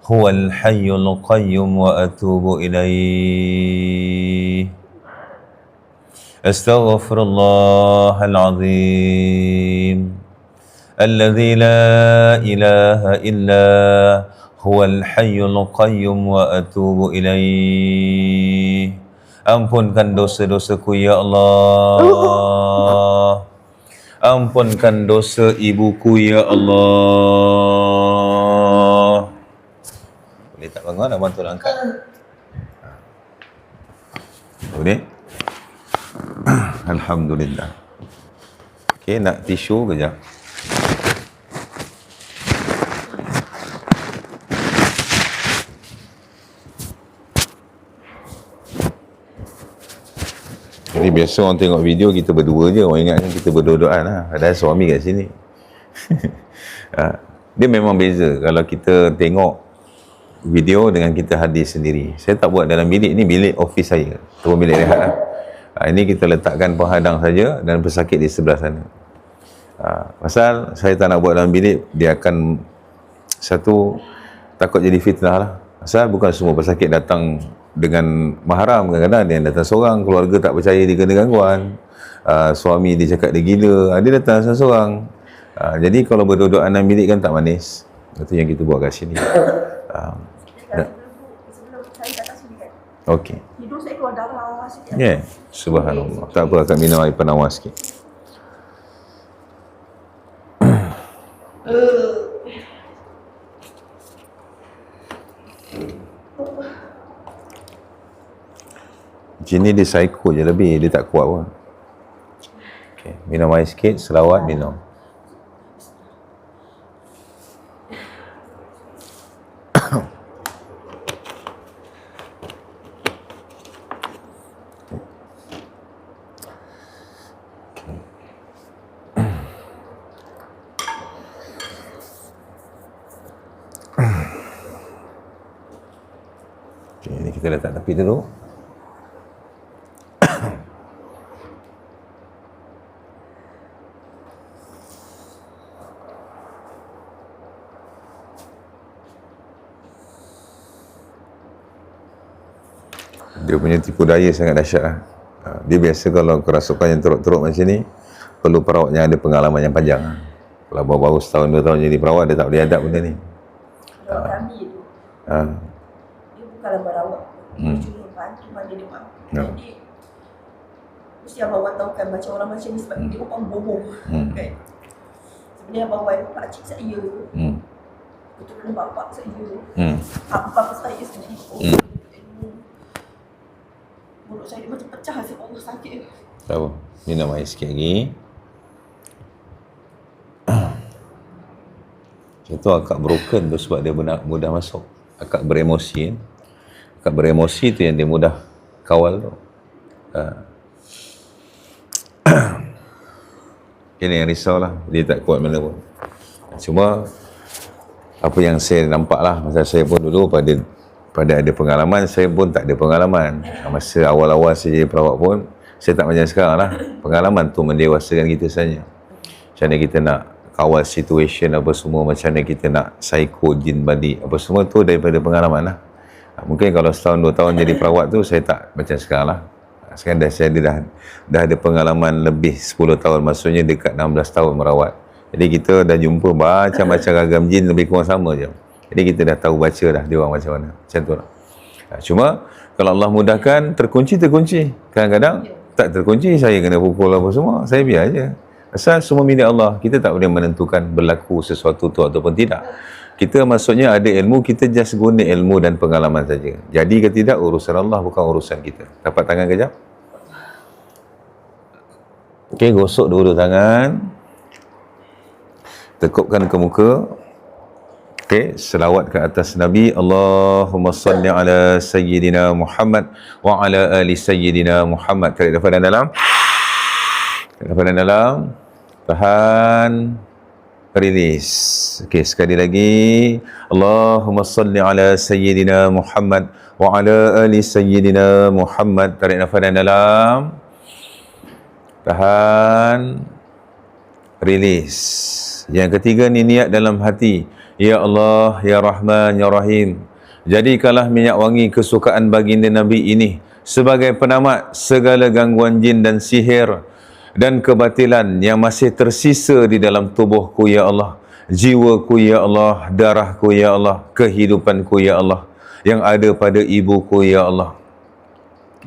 huwal hayyul qayyum wa atubu ilaih. Astaghfirullahalazim. Alladzi la ilaha illa huwal hayyul qayyum wa atubu ilaih. Ampunkan dosa-dosaku ya Allah. Ampunkan dosa ibuku ya Allah. Boleh tak bangun? Abang tolong angkat. Boleh? Alhamdulillah. Okey, nak tisu kejap. biasa orang tengok video kita berdua je, orang ingatkan kita berdua-duaan lah. Ada suami kat sini. Dia memang beza kalau kita tengok video dengan kita hadir sendiri. Saya tak buat dalam bilik ni, bilik office saya ataupun bilik rehat lah. Ini kita letakkan penghadang saja dan pesakit di sebelah sana. Pasal saya tak nak buat dalam bilik, dia akan satu takut jadi fitnah lah. Pasal bukan semua pesakit datang dengan mahram, kadang-kadang dia datang seorang, keluarga tak percaya dia kena gangguan, suami dia cakap dia gila, dia datang seorang-seorang. Jadi kalau berdua-duaan dalam bilik kan tak manis. Itu yang kita buat kat sini. Sebelum saya datang sini kan, Okey. hidung saya keluar darah sikit. Ya, subhanallah. Tak apa, akan minum air penawar sikit. Jin ni dia psycho je lebih, dia tak kuat pun. Okay. Minum air sikit, selawat, minum. Okay, ini kita letak tepi dulu. Dia punya tipu daya sangat dahsyat lah. Dia biasa kalau kerasukan yang teruk-teruk macam ni, perlu perawat yang ada pengalaman yang panjang. Kalau baru-baru setahun 2 tahun jadi perawat, dia tak boleh hadap benda ni. Kalau kami tu, dia bukanlah berawak. Dia cuma bantu mana dia mampu. Jadi, mesti Abang Wan tahu kan macam orang macam ni sebab dia orang bohong. Kan? Sebenarnya Abang Wan, pakcik saya, betul-betul bapak saya, apa saya sendiri. Mulut saya macam pecah, saya Allah sakit. Tak apa, minum air sikit lagi. Macam tu akak broken tu sebab dia mudah masuk. Akak beremosi kan. Akak beremosi tu yang dia mudah kawal tu. Ini yang risau lah, dia tak kuat mana pun. Cuma apa yang saya nampak lah, masa saya pun dulu pada ada pengalaman, saya pun tak ada pengalaman. Masa awal-awal saya jadi perawat pun, saya tak macam sekarang lah. Pengalaman tu mendewasakan kita saja. Macam mana kita nak kawal situation apa semua, macam mana kita nak psycho jin balik, apa semua tu daripada pengalaman lah. Mungkin kalau setahun 2 tahun jadi perawat tu, saya tak macam sekarang lah. Sekarang dah ada pengalaman lebih 10 tahun, maksudnya dekat 16 tahun merawat. Jadi kita dah jumpa macam-macam ragam jin lebih kurang sama je. Jadi kita dah tahu baca dah dia orang macam mana. Macam tu lah. Cuma kalau Allah mudahkan, terkunci. Kadang-kadang tak terkunci, saya kena pukul apa semua, saya biar je. Asal semua milik Allah. Kita tak boleh menentukan berlaku sesuatu tu ataupun tidak. Kita maksudnya ada ilmu, kita just guna ilmu dan pengalaman saja. Jadi ke tidak, urusan Allah bukan urusan kita. Dapat tangan kejap. Okey, gosok dulu tangan. Tekupkan ke muka. Okey, selawat ke atas Nabi. Allahumma salli ala Sayyidina Muhammad wa ala ali Sayyidina Muhammad. Tarik nafas dalam. Tarik nafas dalam. Tahan. Release. Okey, sekali lagi. Allahumma salli ala Sayyidina Muhammad wa ala ali Sayyidina Muhammad. Tarik nafas dalam. Tahan. Release. Yang ketiga ni niat dalam hati. Ya Allah, Ya Rahman, Ya Rahim, jadikanlah minyak wangi kesukaan baginda Nabi ini sebagai penamat segala gangguan jin dan sihir dan kebatilan yang masih tersisa di dalam tubuhku, Ya Allah, jiwaku, Ya Allah, darahku, Ya Allah, kehidupanku, Ya Allah, yang ada pada ibuku, Ya Allah.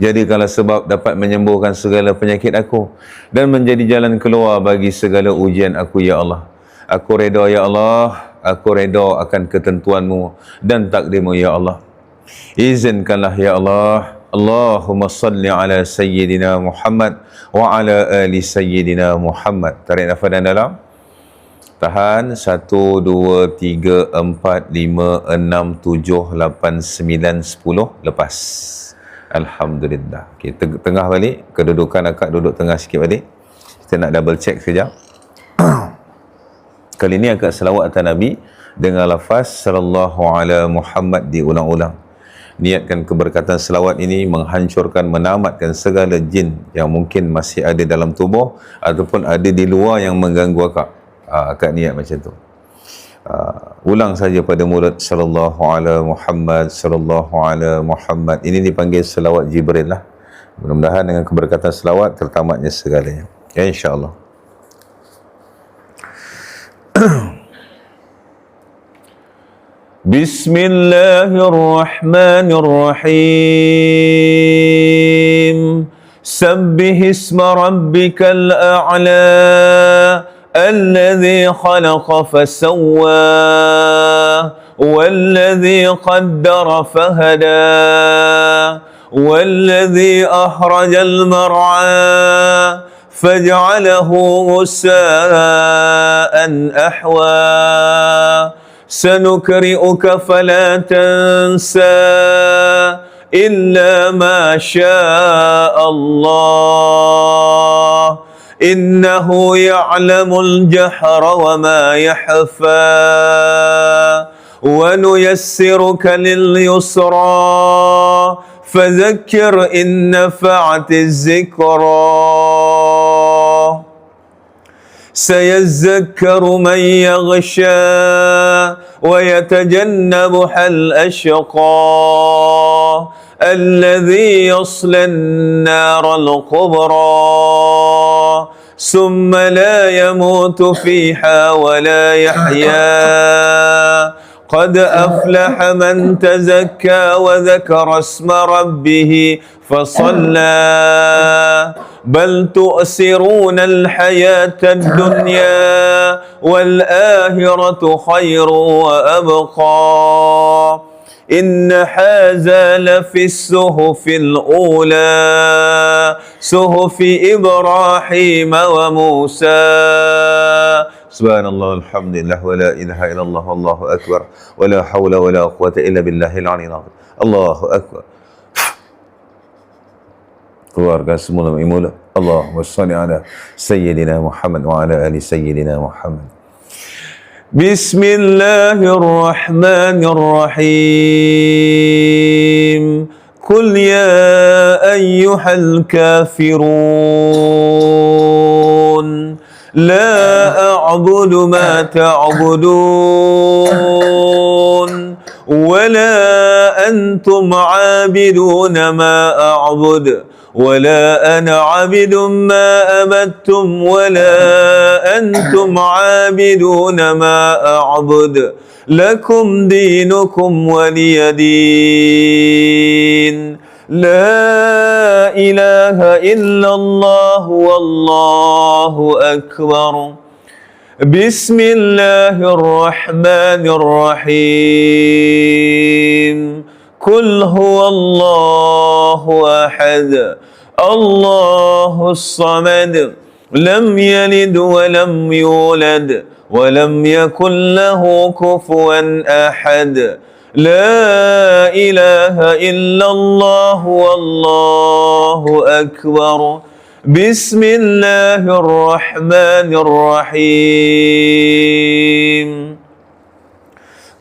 Jadikanlah sebab dapat menyembuhkan segala penyakit aku dan menjadi jalan keluar bagi segala ujian aku, Ya Allah. Aku reda, Ya Allah, aku reda akan ketentuanmu dan takdirmu, Ya Allah. Izinkanlah, Ya Allah. Allahumma salli ala Sayyidina Muhammad wa ala ali Sayyidina Muhammad. Tarik nafas dalam. Tahan. 1, 2, 3, 4, 5, 6, 7, 8, 9, 10. Lepas. Alhamdulillah. Okay, tengah balik. Kedudukan akak duduk tengah sikit balik. Kita nak double check sekejap. Kali ni akak selawat atas Nabi dengan lafaz sallallahu ala Muhammad diulang-ulang. Niatkan keberkatan selawat ini menghancurkan, menamatkan segala jin yang mungkin masih ada dalam tubuh ataupun ada di luar yang mengganggu akak. Akak niat macam tu. Ulang saja pada mulut sallallahu ala Muhammad, sallallahu ala Muhammad. Ini dipanggil selawat Jibril lah. Mudah-mudahan dengan keberkatan selawat tertamatnya segalanya. Ya, insya-Allah. Bismillahirrahmanirrahim. Sabbih isma rabbikal a'la الذي خلق فسوى والذي قدر فهدى والذي أخرج المرعى فجعله غثاء أحوى سنكرئك فلا تنسى إلا ما شاء الله إنه يعلم الجهر وما يخفى ونيسرك لليسرى فذكر إن نفعت الذكرى سيذكر من يغشى ويتجنبها الأشقى الذي يصلى النار الكبرى ثم لا يموت فيها ولا يحيا قد أفلح من تزكى وذكر اسم ربه فصلى بل تؤثرون الحياة الدنيا والآخرة خير وأبقى إن هذا لفي الصحف الأولى صحف إبراهيم وموسى سبحان الله الحمد لله ولا إله إلا الله والله أكبر ولا حول ولا قوة إلا بالله العلي العظيم الله أكبر. Keluarga semula mula. Allahumma shalli ala sayyidina Muhammad wa ala ali sayyidina Muhammad. Bismillahirrahmanirrahim. Qul ya ayyuhal kafirun la a'budu ma ta'budun wa la antum 'abiduna ma a'budu ولا أنا عابد ما أبدتم ولا أنتم عابدون ما أعبد لكم دينكم ولي دين لا إله إلا الله والله أكبر بسم الله الرحمن الرحيم قل هو الله أحد الله الصمد لم يلد ولم يولد ولم يكن له كفوا أحد لا إله إلا الله والله أكبر بسم الله الرحمن الرحيم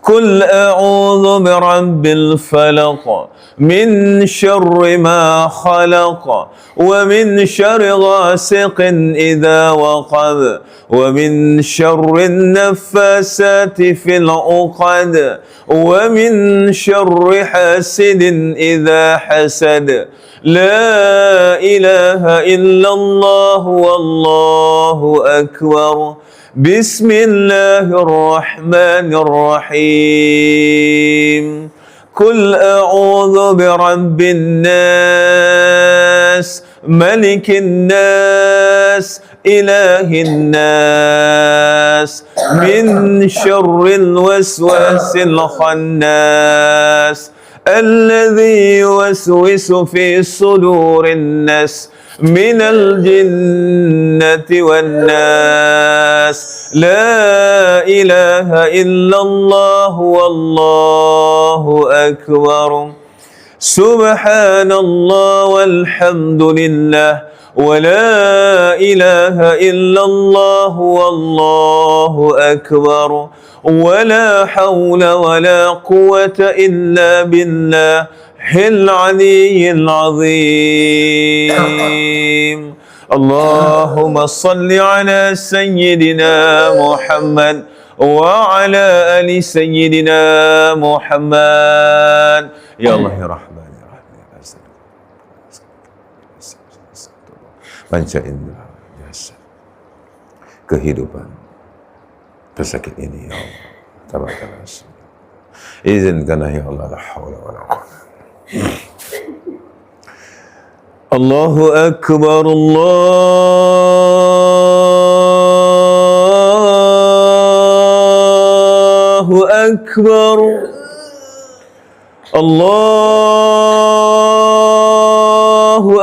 قل أعوذ برب الفلق من شر ما خلق ومن شر غاسق إذا وقب ومن شر النفاسات في العقد ومن شر حاسد إذا حسد لا إله إلا الله والله أكبر بسم الله الرحمن الرحيم قل أعوذ برب الناس ملك الناس إله الناس من شر الوسواس الخناس الذي يوسوس في صدور الناس من الجنة والناس لا إله إلا الله والله أكبر Subhanallah walhamdulillah wa la ilaha illallah wallahu akbar wa la hawla wa la quwwata illa billahil aliyyil azim. Allahumma salli ala sayyidina Muhammad wa ala ali sayyidina Muhammad. Ya Allah ya Rahman ya Rahim ya Azim. Panca indera jasa kehidupan pesakit ini ya Allah. Tabarakallah. Izinkanlah ya Allah, la haula wala quwwata. Allahu akbar, Allahu akbar, Allahu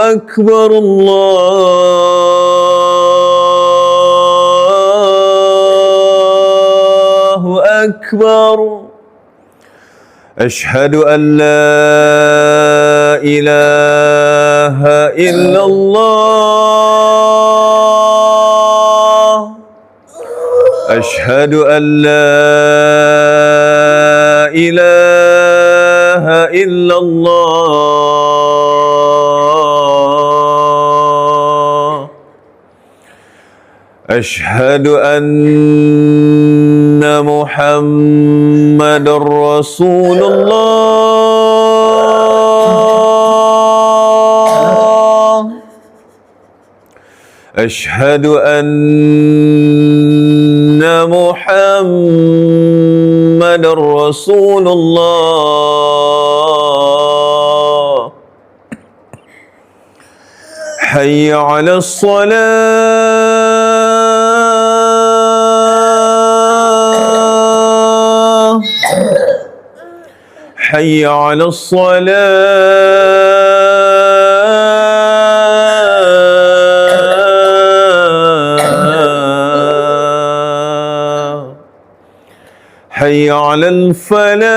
akbar, Allahu akbar. Ashhadu an la ilaha illallah. Ashhadu an la ilaha illallah. Ashhadu anna Muhammadar Rasulullah. Ashhadu anna Muhammadar Rasulullah. Hayya 'alas salah. Hayya 'alas salah. Hayya 'alal falah.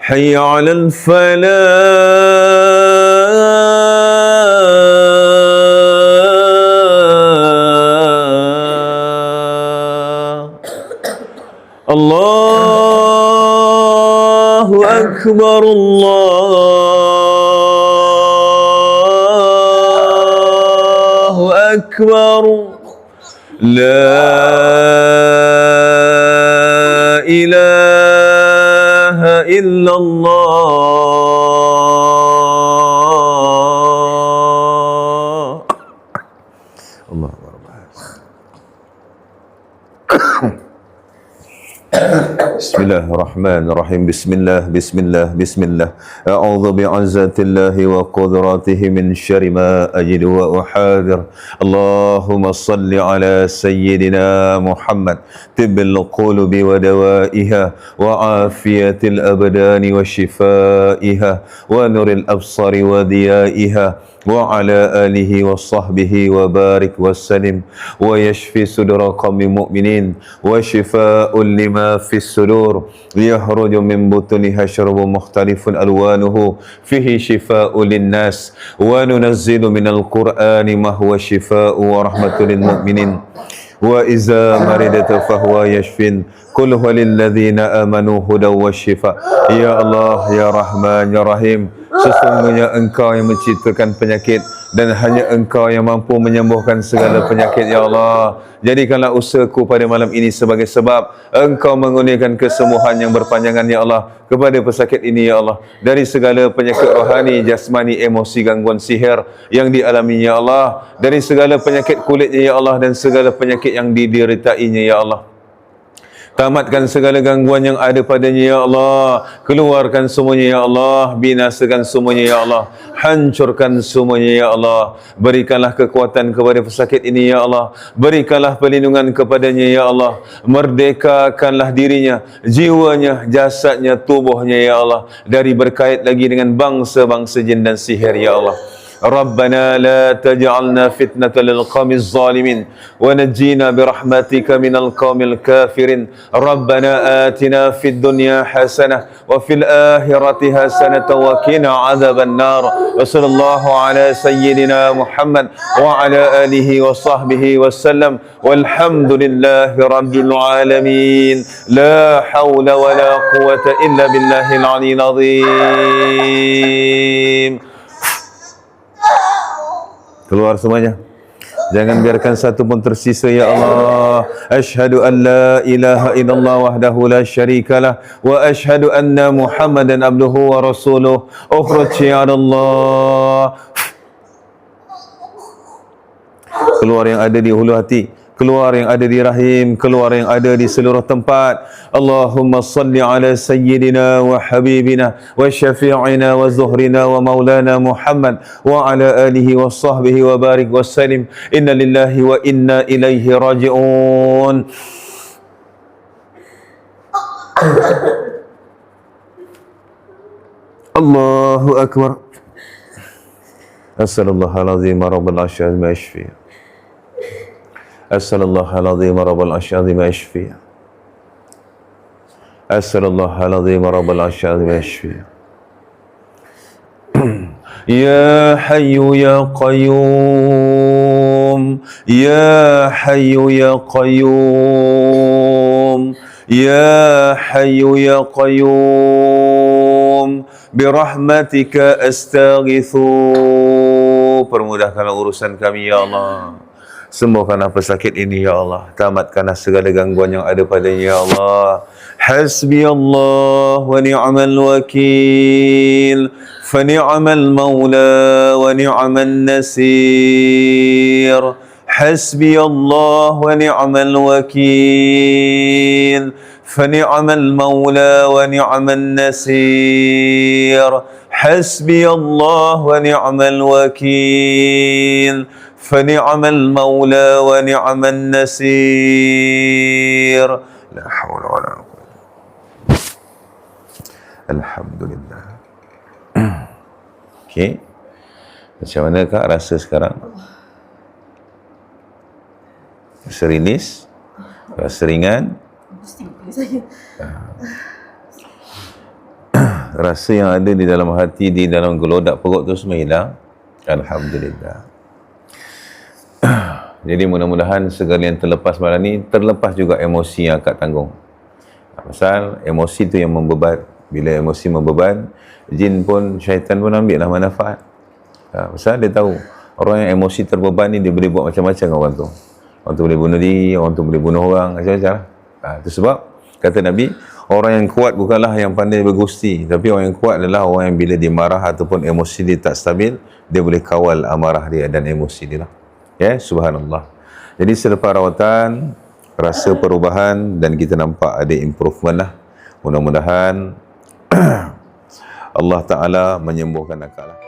Hayya 'alal falah. Allahu akbar, Allahu akbar. La ilaha illallah. Allah Bismillahirrahmanirrahim. Bismillah, bismillah, bismillah. A'udzu bi'izzatillahi wa qudratihi min syarri ma ajidu wa uhadir. Allahumma salli ala sayyidina Muhammad tibbil qulubi wa dawaiha wa afiyatil abdani wa shifaiha wa nuril absari wa diyaiha wa ala alihi wa sahbihi wa barik wa salim wa yashfi sudura qawmi mu'minin wa shifa'un lima fis sudur yahruju min butuniha syarabun mukhtalifun alwanuhu fihi shifa'un linnas wa nunazzilu minal qur'ani ma huwa shifa'un wa rahmatul lil mu'minin wa iza maridata fahuwa yashfin kul huwa lil ladzina amanu hudaw wa shifa. Ya Allah ya Rahman ya Rahim, sesungguhnya Engkau yang menciptakan penyakit dan hanya Engkau yang mampu menyembuhkan segala penyakit. Ya Allah, jadikanlah usahaku pada malam ini sebagai sebab Engkau mengurniakan kesembuhan yang berpanjangan ya Allah kepada pesakit ini ya Allah, dari segala penyakit rohani, jasmani, emosi, gangguan sihir yang dialami ya Allah, dari segala penyakit kulitnya ya Allah dan segala penyakit yang dideritainya ya Allah. Tamatkan segala gangguan yang ada padanya ya Allah. Keluarkan semuanya ya Allah. Binasakan semuanya ya Allah. Hancurkan semuanya ya Allah. Berikanlah kekuatan kepada pesakit ini ya Allah. Berikanlah perlindungan kepadanya ya Allah. Merdekakanlah dirinya, jiwanya, jasadnya, tubuhnya ya Allah, dari berkait lagi dengan bangsa-bangsa jin dan sihir ya Allah. ربنا لا تجعلنا فتنة للقوم الظالمين ونجينا برحمتك من القوم الكافرين ربنا آتنا في الدنيا حسنة وفي الآخرة حسنة وقنا عذاب النار وصلى الله على سيدنا محمد وعلى آله وصحبه وسلم والحمد لله رب العالمين لا حول ولا قوة إلا بالله العلي العظيم. Keluar semuanya. Jangan biarkan satu pun tersisa ya Allah. Asyhadu an la ilaha illallah wahdahu la syarikalah wa asyhadu anna Muhammadan abduhu wa rasuluh. Ukhruj ya Allah. Keluar yang ada di hulu hati, keluar yang ada di rahim, keluar yang ada di seluruh tempat. Allahumma salli ala sayyidina wa habibina wa syafi'ina wa zuhrina wa maulana Muhammad wa ala alihi wa sahbihi wa barik wa salim. Inna lillahi wa inna ilaihi raji'un. Allahu Akbar. As'alullahaladzim rabbal arsyil azim ashfi. As'alullahaladzim rabbal arsyil azim ashfi. As'alullahaladzim rabbal arsyil azim ashfi. Ya Hayyu ya Qayyum, Ya Hayyu ya Qayyum, Ya Hayyu ya Qayyum, birahmatika astaghithu. Permudahkanlah urusan kami ya Allah. Sembuhkanlah pesakit ini ya Allah. Tamatkanlah segala gangguan yang ada padanya ya Allah. Hasbi Allah wa ni'mal wakil, fa ni'mal maula wa ni'man nasir. Hasbi Allah wa ni'mal wakil, fa ni'mal maula wa ni'man nasir. Hasbi Allah wa ni'mal wakil, فنعم المولى ونعم النصير. لا حول ولا قوة. Alhamdulillah. Okey. Macam mana Kak rasa sekarang? Rasa rinis? Rasa ringan? Rasa yang ada di dalam hati, di dalam gelodak perut tu semua hilang? Alhamdulillah. Jadi mudah-mudahan segala yang terlepas malam ni, terlepas juga emosi yang akak tanggung. Pasal emosi tu yang membeban. Bila emosi membeban, jin pun, syaitan pun ambil lah manfaat. Pasal dia tahu orang yang emosi terbeban ni, dia boleh buat macam-macam orang tu. Orang tu boleh bunuh diri, orang tu boleh bunuh orang, macam-macam lah. Itu sebab kata Nabi, orang yang kuat bukanlah yang pandai bergusti, tapi orang yang kuat adalah orang yang bila dia marah ataupun emosi dia tak stabil, dia boleh kawal amarah dia dan emosi dia lah. Ya, subhanallah. Jadi selepas rawatan, rasa perubahan dan kita nampak ada improvement lah. Mudah-mudahan Allah Ta'ala menyembuhkan akak lah.